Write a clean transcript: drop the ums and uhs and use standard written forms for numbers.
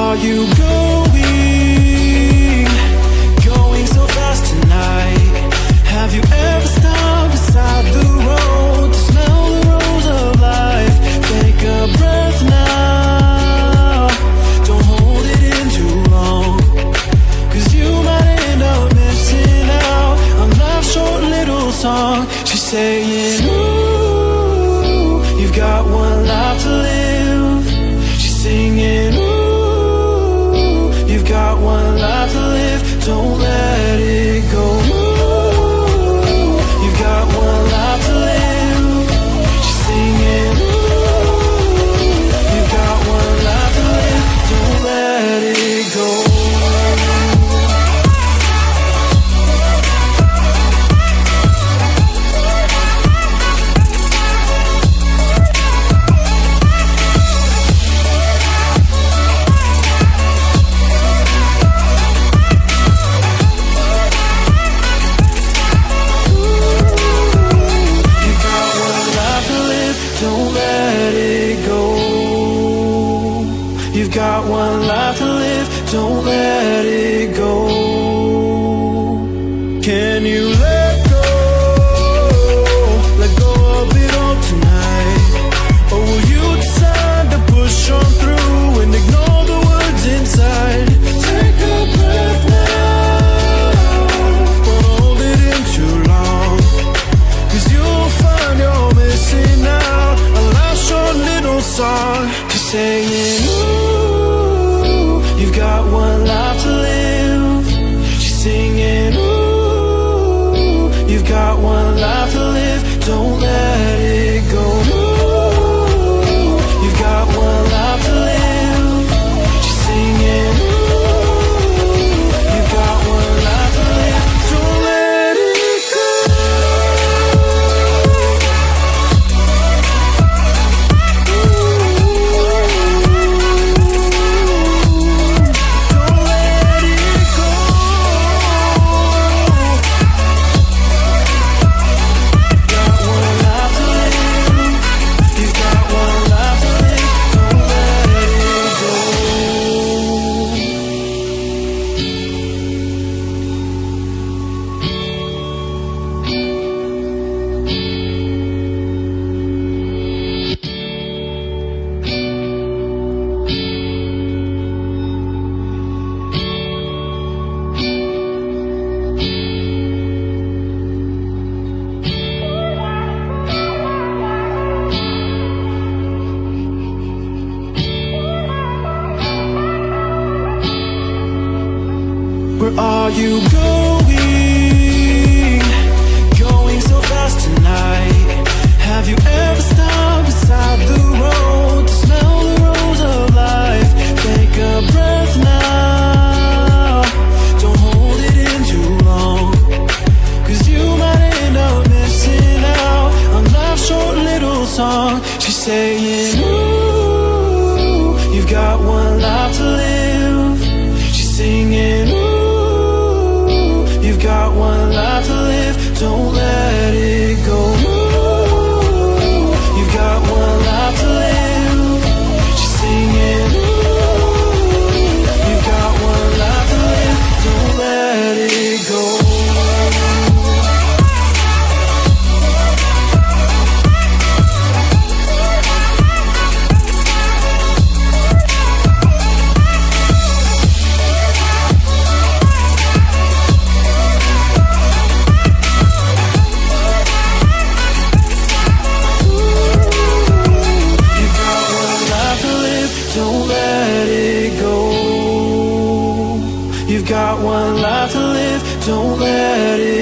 are you going? Going so fast tonight. Have you ever stopped beside the road to smell the rose of life? Take a breath now. Don't hold it in too long, 'cause you might end up missing out on life's short little song. She's saying, ooh, you've got one life to live. She's singing, ooh, you've got one life to live. Don't let it go. Ooh, you've got one life to live. She's singing, ooh, you've got one life to live. Don't let it go. You've got one life to live, don't let it go. Can you let go of it all tonight? Or will you decide to push on through and ignore the words inside? Take a breath now, don't hold it in too long, 'cause you'll find you're missing out a life's short little song. She's saying, you've got one life to live. She's singing, ooh, you've got one life to live. Don't let it go. Ooh, you've got one life to live. She's singing, ooh, you've got one life to live. Don't let it go. Where are you going? Going so fast tonight. Have you ever stopped beside the road to smell the rose of life? Take a breath now. Don't hold it in too long, 'cause you might end up missing out on life's short little song. She's saying, ooh, you've got one life to live. She's singing, ooh, you've got one life to live, don't let it go. Ooh, you've got one life to live. She's singing, ooh, you've got one life to live, don't let it go. You've got one life to live, don't let it